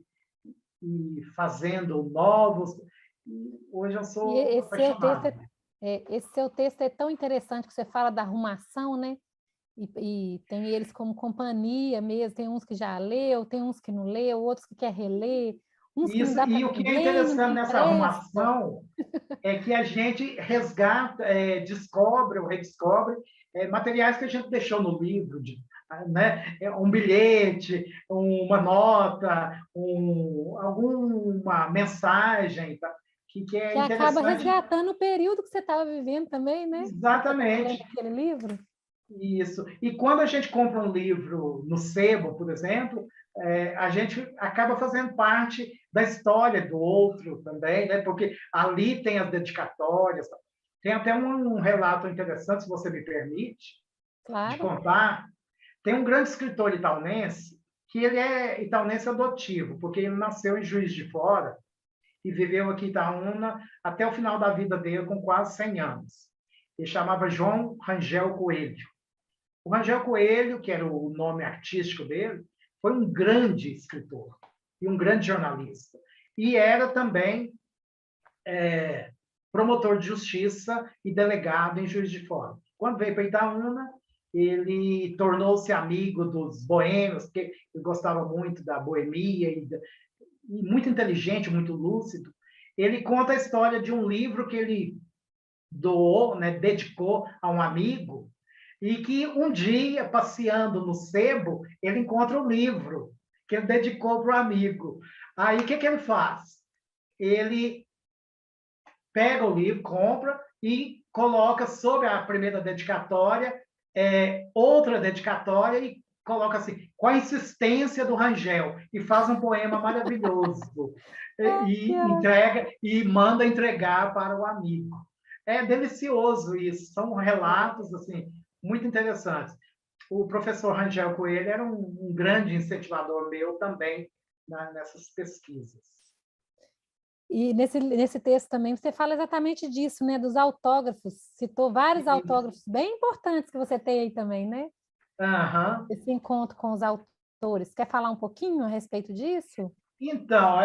fazendo novos. E hoje eu E sou apaixonado. esse seu texto é tão interessante que você fala da arrumação, né? E tem eles como companhia mesmo, tem uns que já leu, tem uns que não leu, outros que quer reler, uns que não Isso, dá para e o que é ninguém, não interessante me nessa empresta. arrumação é que a gente resgata, descobre ou redescobre materiais que a gente deixou no livro, né? Um bilhete, uma nota, alguma mensagem, tá? Que é Que acaba interessante. resgatando o período que você estava vivendo também, né? Você estava lendo Exatamente. aquele livro. Isso. E quando a gente compra um livro no sebo, por exemplo, a gente acaba fazendo parte da história do outro também, né? Porque ali tem as dedicatórias. Tem até um relato interessante, se você me permite, de Claro. contar. Tem um grande escritor itaunense, que ele é itaunense adotivo, porque ele nasceu em Juiz de Fora e viveu aqui em Itaúna até o final da vida dele, com quase 100 anos. Ele chamava João Rangel Coelho. O Rangel Coelho, que era o nome artístico dele, foi um grande escritor e um grande jornalista. E era também promotor de justiça e delegado em Juiz de Fora. Quando veio para Itaúna, ele tornou-se amigo dos boêmios, porque ele gostava muito da boemia e muito inteligente, muito lúcido. Ele conta a história de um livro que ele doou, né, dedicou a um amigo, e que um dia, passeando no sebo, ele encontra um livro que ele dedicou para o amigo. Aí, o que ele faz? Ele pega o livro, compra e coloca sobre a primeira dedicatória outra dedicatória e coloca assim, com a insistência do Rangel, e faz um poema maravilhoso. Ah, que E ótimo. entrega e manda entregar para o amigo. É delicioso isso, são relatos assim muito interessantes. O professor Rangel Coelho era um grande incentivador meu também nessas pesquisas. E nesse texto também você fala exatamente disso, né? Dos autógrafos. Citou vários autógrafos bem importantes que você tem aí também, né? Uhum. Esse encontro com os autores. Quer falar um pouquinho a respeito disso? Então,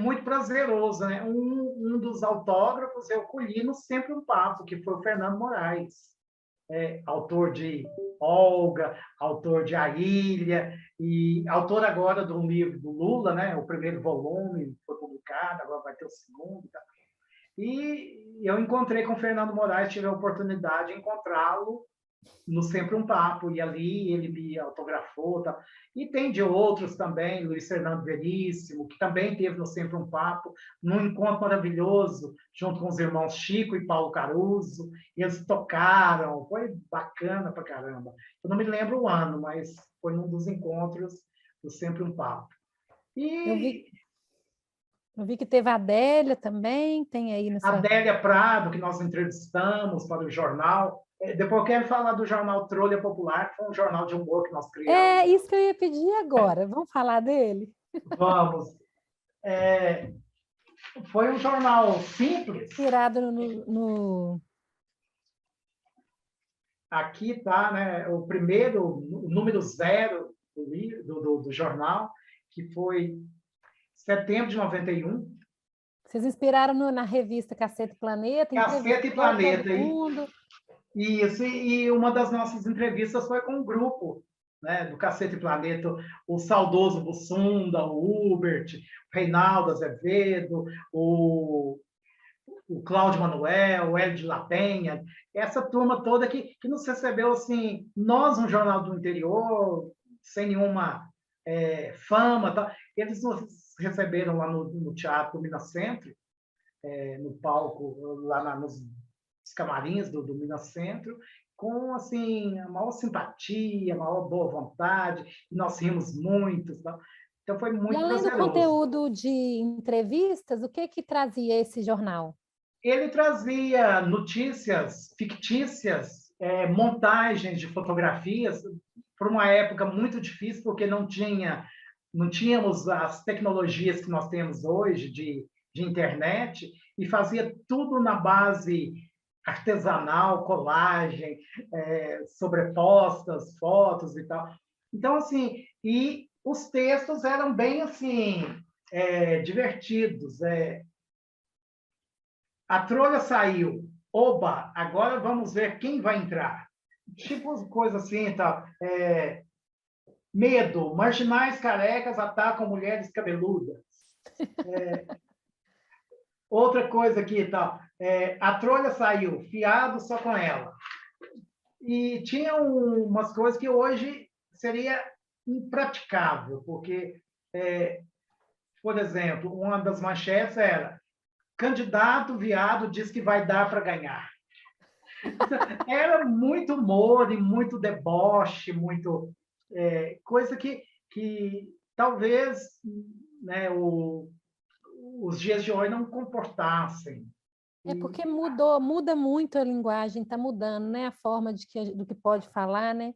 muito prazeroso, né? Um dos autógrafos eu colhi no Sempre um Papo, que foi o Fernando Moraes, autor de Olga, autor de A Ilha, e autor agora do livro do Lula, né? O primeiro volume foi publicado, agora vai ter o segundo. Tá? E eu encontrei com o Fernando Moraes, tive a oportunidade de encontrá-lo no Sempre um Papo, e ali ele me autografou. Tá? E tem de outros também, Luiz Fernando Veríssimo, que também teve no Sempre um Papo, num encontro maravilhoso, junto com os irmãos Chico e Paulo Caruso, e eles tocaram, foi bacana pra caramba. Eu não me lembro o ano, mas foi num dos encontros do Sempre um Papo. Eu E vi que teve a Adélia também, tem aí a nessa... Adélia Prado, que nós entrevistamos para o jornal. Depois eu quero falar do jornal Trolha Popular, que foi um jornal de humor que nós criamos. É isso que eu ia pedir agora. Vamos falar dele? Vamos. É, foi um jornal simples. Inspirado no... Aqui está, né, o primeiro, o número 0 do jornal, que foi setembro de 91. Vocês inspiraram na revista Cacete e Planeta, Caceta e entrevistou todo Planeta. mundo. Isso, e uma das nossas entrevistas foi com um grupo, né, do Cacete e Planeta, o saudoso Bussunda, o Hubert, o Reinaldo Azevedo, o Cláudio Manuel, o Hélio de La Penha, essa turma toda que nos recebeu, assim, nós, um jornal do interior, sem nenhuma fama, tá? Eles nos receberam lá no Teatro Minas Centro, no palco, lá nos camarins do Minas Centro, com assim, a maior simpatia, a maior boa vontade, e nós rimos muito. Tá? Então, foi E muito além do prazeroso. conteúdo de entrevistas, o que trazia esse jornal? Ele trazia notícias fictícias, montagens de fotografias, por uma época muito difícil, porque não tínhamos as tecnologias que nós temos hoje de internet, e fazia tudo na base artesanal, colagem, sobrepostas, fotos e tal. Então, assim, e os textos eram bem assim, divertidos. A trolha saiu. Oba, agora vamos ver quem vai entrar. Tipo coisa assim, tá? Medo, marginais carecas atacam mulheres cabeludas. Outra coisa aqui, tá? A trolha saiu, fiado só com ela. E tinha umas coisas que hoje seria impraticável, porque, por exemplo, uma das manchetes era: candidato viado diz que vai dar para ganhar. Era muito humor e muito deboche, muito coisa que talvez, né, os dias de hoje não comportassem. É porque muda muito a linguagem, está mudando, né? A forma do que pode falar, né?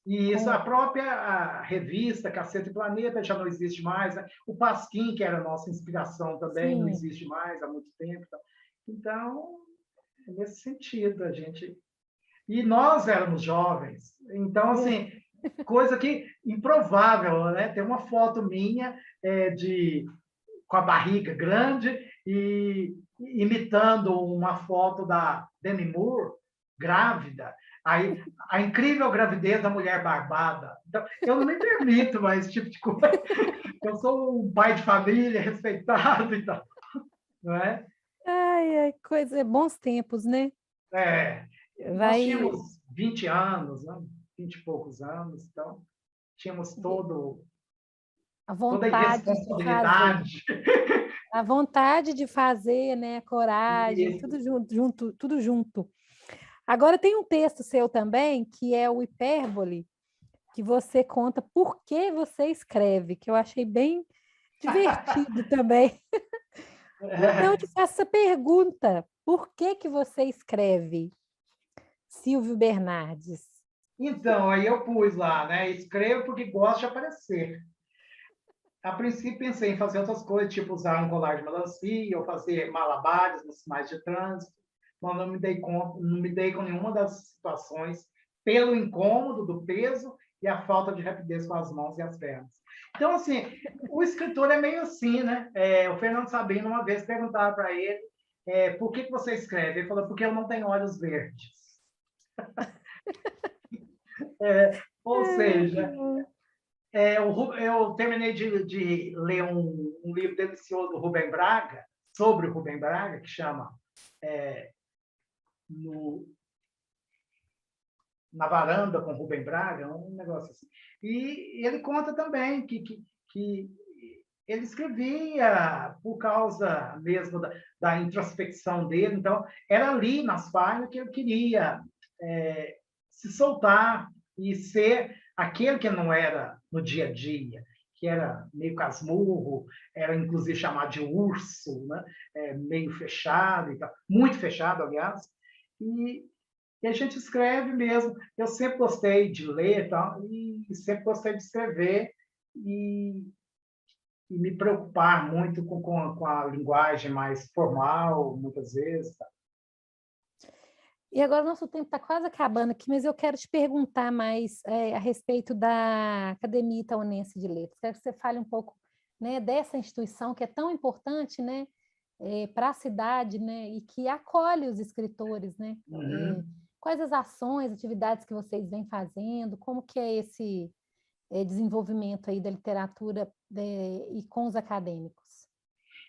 E isso, a própria revista Cacete e Planeta já não existe mais. Né? O Pasquim, que era a nossa inspiração também, não Sim. existe mais há muito tempo. Então, nesse sentido, a gente... E nós éramos jovens. Então, assim, coisa que improvável, né? Tem uma foto minha com a barriga grande e imitando uma foto da Demi Moore, grávida. Aí, a incrível gravidez da mulher barbada. Então, eu não me permito mais esse tipo de coisa. Eu sou um pai de família respeitado e tal. Não é? Ai, bons tempos, né? Nós Vai tínhamos 20 anos, né? 20 e poucos anos, então tínhamos a toda a vontade de fazer. responsabilidade. A vontade de fazer, né? A coragem, E, tudo junto. Agora tem um texto seu também, que é o Hipérbole, que você conta por que você escreve, que eu achei bem divertido também. Então, eu te faço essa pergunta: por que você escreve, Silvio Bernardes? então, aí eu pus lá, né? Escrevo porque gosto de aparecer. A princípio, pensei em fazer outras coisas, tipo usar um colar de melancia, ou fazer malabares nos sinais de trânsito, mas não me dei conta, não me dei com nenhuma das situações, pelo incômodo do peso e a falta de rapidez com as mãos e as pernas. Então, assim, o escritor é meio assim, né? O Fernando Sabino, uma vez, perguntava para ele por que você escreve? Ele falou, porque eu não tenho olhos verdes. Ou seja, eu terminei de ler um livro delicioso do Rubem Braga, sobre o Rubem Braga, que chama no, na varanda com Rubem Braga, um negócio assim. E ele conta também que ele escrevia por causa mesmo da introspecção dele, então era ali nas páginas que ele queria se soltar e ser aquele que não era no dia a dia, que era meio casmurro, era inclusive chamado de urso, né? Meio fechado, e tal, muito fechado, aliás, e a gente escreve mesmo. Eu sempre gostei de ler, tal, e sempre gostei de escrever, e me preocupar muito com a linguagem mais formal, muitas vezes. Tá? E agora o nosso tempo está quase acabando aqui, mas eu quero te perguntar mais a respeito da Academia Itaunense de Letras. Quero que você fale um pouco, né, dessa instituição que é tão importante, né, para a cidade, né, e que acolhe os escritores, né? Uhum. Quais as ações, atividades que vocês vêm fazendo? Como que é esse desenvolvimento aí da literatura e com os acadêmicos?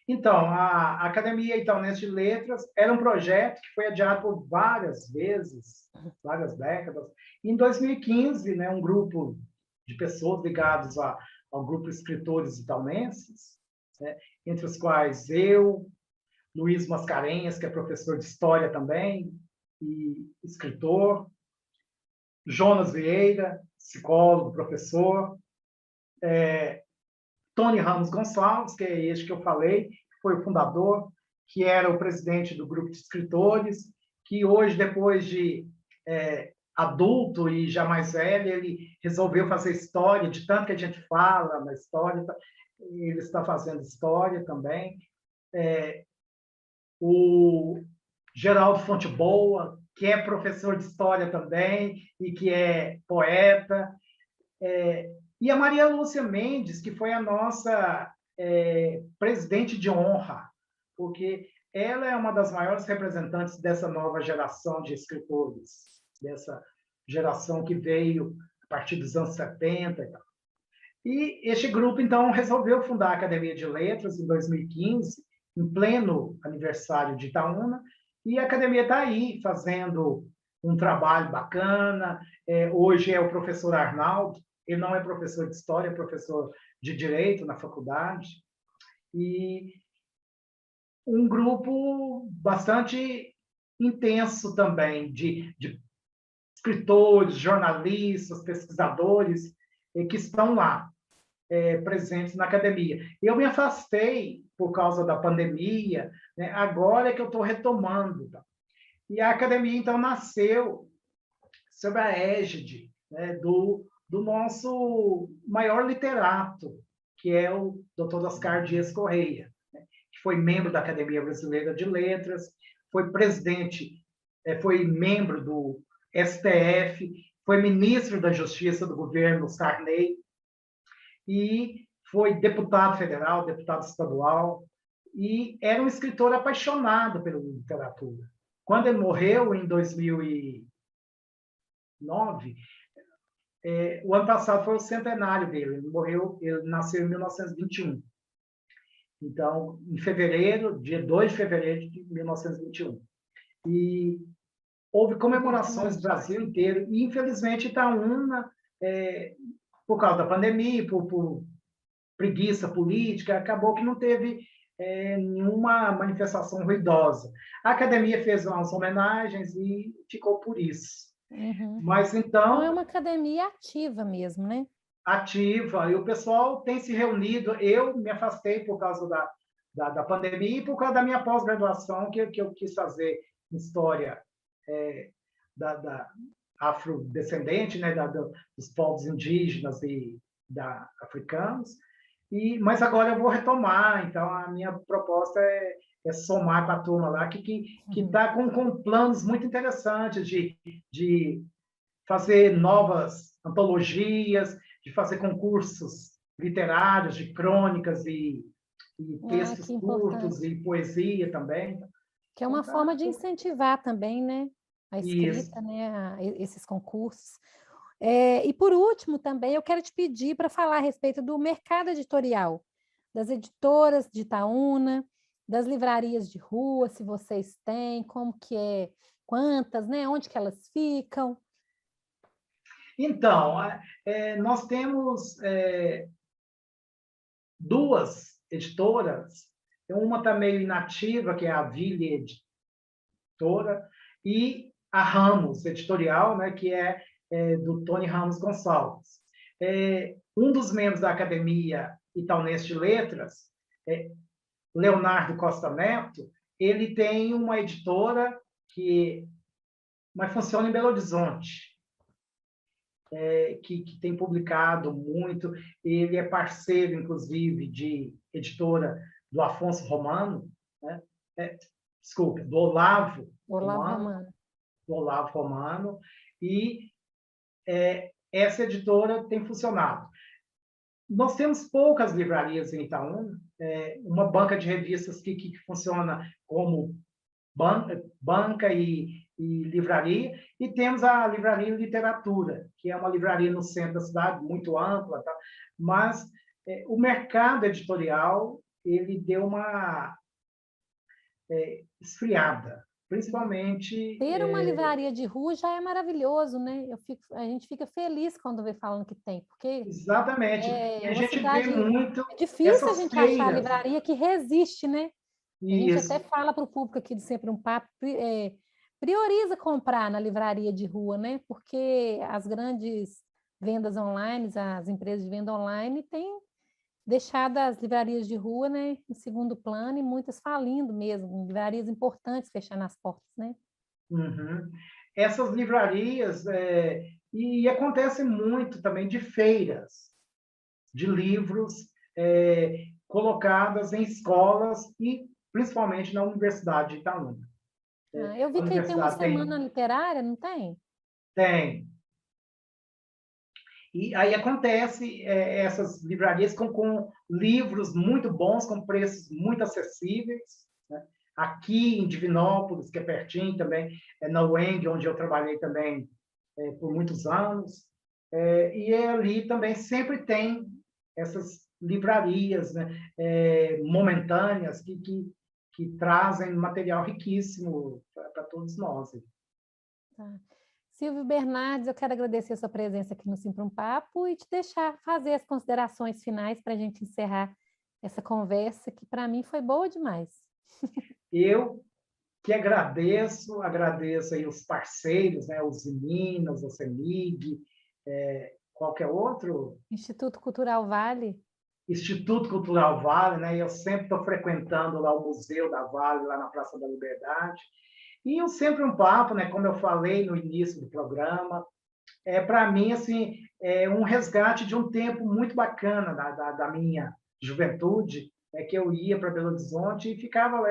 Então, a Academia Itaunense de Letras era um projeto que foi adiado por várias vezes, várias décadas. Em 2015, né, um grupo de pessoas ligadas ao grupo de escritores itaunenses, né, entre os quais eu, Luiz Mascarenhas, que é professor de História também, e escritor, Jonas Vieira, psicólogo, professor, Tony Ramos Gonçalves, que é este que eu falei, que foi o fundador, que era o presidente do grupo de escritores, que hoje, depois de adulto e já mais velho, ele resolveu fazer história, de tanto que a gente fala na história, ele está fazendo história também. O Geraldo Fonteboa, que é professor de história também e que é poeta. E a Maria Lúcia Mendes, que foi a nossa presidente de honra, porque ela é uma das maiores representantes dessa nova geração de escritores, dessa geração que veio a partir dos anos 70 e tal. E este grupo, então, resolveu fundar a Academia de Letras em 2015, em pleno aniversário de Itaúna, e a academia está aí fazendo um trabalho bacana. Hoje é o professor Arnaldo, ele não é professor de História, é professor de Direito na faculdade, e um grupo bastante intenso também, de escritores, jornalistas, pesquisadores, que estão lá, presentes na academia. Eu me afastei por causa da pandemia, né? Agora é que eu estou retomando. Tá? E a academia, então, nasceu sob a égide, né, do nosso maior literato, que é o Dr. Oscar Dias Correia, né, que foi membro da Academia Brasileira de Letras, foi presidente, foi membro do STF, foi ministro da Justiça do governo Sarney e foi deputado federal, deputado estadual, e era um escritor apaixonado pela literatura. Quando ele morreu, em 2009, o ano passado foi o centenário dele. Ele morreu, ele nasceu em 1921. Então, em fevereiro, dia 2 de fevereiro de 1921. E houve comemorações no Brasil inteiro. E, infelizmente, Itaúna, por causa da pandemia, por preguiça política, acabou que não teve nenhuma manifestação ruidosa. A academia fez umas homenagens e ficou por isso. Uhum. Mas Então é então, uma academia ativa mesmo, né? ativa, e o pessoal tem se reunido. Eu me afastei por causa da pandemia e por causa da minha pós-graduação, que eu quis fazer história da afrodescendente, né, dos povos indígenas e africanos. Mas agora eu vou retomar, então a minha proposta é somar com a turma lá, que está com planos muito interessantes de fazer novas antologias, de fazer concursos literários, de crônicas e textos curtos e poesia também. Que é uma forma de incentivar também, né? A escrita, Isso. né? Esses concursos. E por último, também, eu quero te pedir para falar a respeito do mercado editorial, das editoras de Itaúna, das livrarias de rua, se vocês têm, como que é, quantas, né? Onde que elas ficam? Então, nós temos duas editoras, uma está meio inativa, que é a Ville Editora, e a Ramos Editorial, né, que do Tony Ramos Gonçalves. Um dos membros da Academia Itaunense de Letras, Leonardo Costa Neto, ele tem uma editora mas funciona em Belo Horizonte, que tem publicado muito. Ele é parceiro, inclusive, de editora do Afonso Romano, né? Desculpe, do Olavo Olavo Romano, Romano. do Olavo Romano, e essa editora tem funcionado. Nós temos poucas livrarias em Itaúna, uma banca de revistas que funciona como banca e livraria, e temos a Livraria Literatura, que é uma livraria no centro da cidade, muito ampla, tá? Mas o mercado editorial ele deu uma esfriada, principalmente... Ter uma livraria de rua já é maravilhoso, né? A gente fica feliz quando vê falando que tem, porque Exatamente. E é a uma gente vê cidade... muito É difícil a essas gente achar a feiras. livraria que resiste, né? A gente até Isso. fala para o público aqui do Sempre um Papo, prioriza comprar na livraria de rua, né? Porque as grandes vendas online, as empresas de venda online têm deixado as livrarias de rua, né, em segundo plano e muitas falindo mesmo, livrarias importantes fechando as portas, né? Uhum. Essas livrarias, e acontece muito também de feiras de livros colocadas em escolas e principalmente na Universidade de Itaúna. Eu A vi que tem uma universidade semana literária, não tem? tem. E aí acontece essas livrarias com livros muito bons, com preços muito acessíveis, né? Aqui em Divinópolis, que é pertinho também, na UENG, onde eu trabalhei também por muitos anos, e ali também sempre tem essas livrarias, né, momentâneas que trazem material riquíssimo para todos nós. Tá. Silvio Bernardes, eu quero agradecer a sua presença aqui no Sempre um Papo e te deixar fazer as considerações finais para a gente encerrar essa conversa, que para mim foi boa demais. Eu que agradeço aí os parceiros, né, os Minas, a CEMIG, qualquer outro Instituto Cultural Vale. Instituto Cultural Vale, né? Eu sempre estou frequentando lá o Museu da Vale, lá na Praça da Liberdade. E eu sempre um papo, né? Como eu falei no início do programa, para mim assim é um resgate de um tempo muito bacana da minha juventude, que eu ia para Belo Horizonte e ficava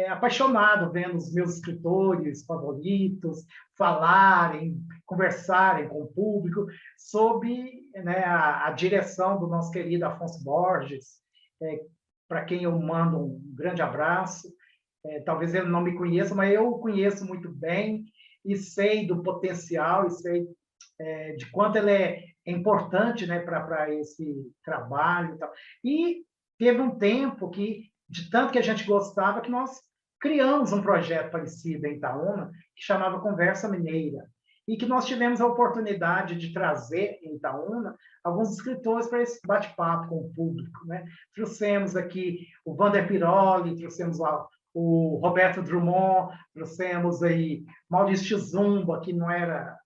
apaixonado vendo os meus escritores favoritos falarem, conversarem com o público sob, né, a direção do nosso querido Afonso Borges, para quem eu mando um grande abraço. Talvez ele não me conheça, mas eu o conheço muito bem e sei do potencial e sei de quanto ele é importante, né, para esse trabalho e tal. E teve um tempo de tanto que a gente gostava, que nós criamos um projeto parecido em Itaúna, que chamava Conversa Mineira, e que nós tivemos a oportunidade de trazer em Itaúna alguns escritores para esse bate-papo com o público, né? Trouxemos aqui o Vander Piroli, trouxemos o Roberto Drummond, trouxemos aí Maurício Zumba, que não era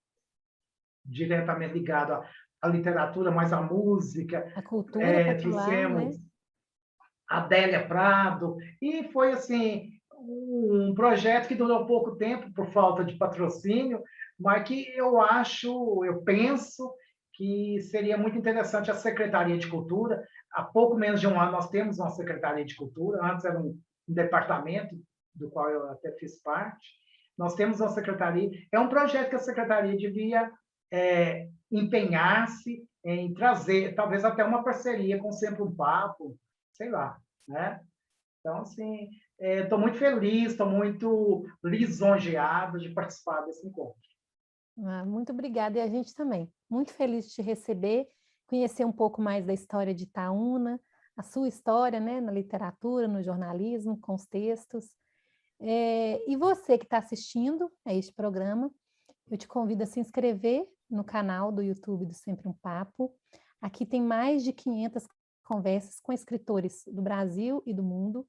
diretamente ligado à literatura, mas à música. A cultura popular, né? Trouxemos Adélia Prado, e foi assim um projeto que durou pouco tempo por falta de patrocínio, mas que eu penso que seria muito interessante a Secretaria de Cultura. Há pouco menos de um ano nós temos uma Secretaria de Cultura, antes era um departamento do qual eu até fiz parte. Nós temos uma secretaria, é um projeto que a secretaria devia empenhar-se em trazer, talvez até uma parceria com Sempre um Papo, sei lá, né? Então, assim, estou muito feliz, estou muito lisonjeado de participar desse encontro. Muito obrigada, e a gente também. Muito feliz de te receber, conhecer um pouco mais da história de Itaúna, a sua história, né, na literatura, no jornalismo, com os textos. E você que está assistindo a este programa, eu te convido a se inscrever no canal do YouTube do Sempre um Papo. Aqui tem mais de 500 conversas com escritores do Brasil e do mundo.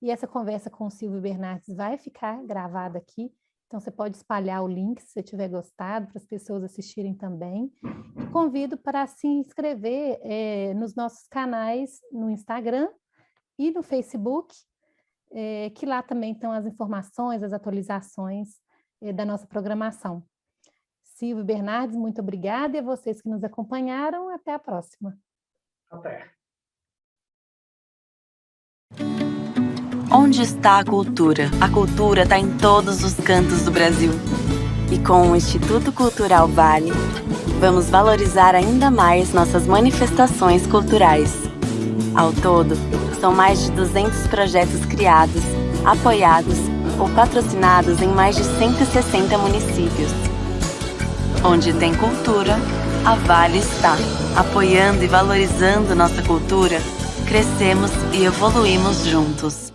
E essa conversa com o Silvio Bernardes vai ficar gravada aqui. Então, você pode espalhar o link, se você tiver gostado, para as pessoas assistirem também. E convido para se inscrever nos nossos canais no Instagram e no Facebook, que lá também estão as informações, as atualizações da nossa programação. Silvio Bernardes, muito obrigada, e a vocês que nos acompanharam, até a próxima. Até. Onde está a cultura? A cultura está em todos os cantos do Brasil. E com o Instituto Cultural Vale, vamos valorizar ainda mais nossas manifestações culturais. Ao todo, são mais de 200 projetos criados, apoiados ou patrocinados em mais de 160 municípios. Onde tem cultura, a Vale está. Apoiando e valorizando nossa cultura, crescemos e evoluímos juntos.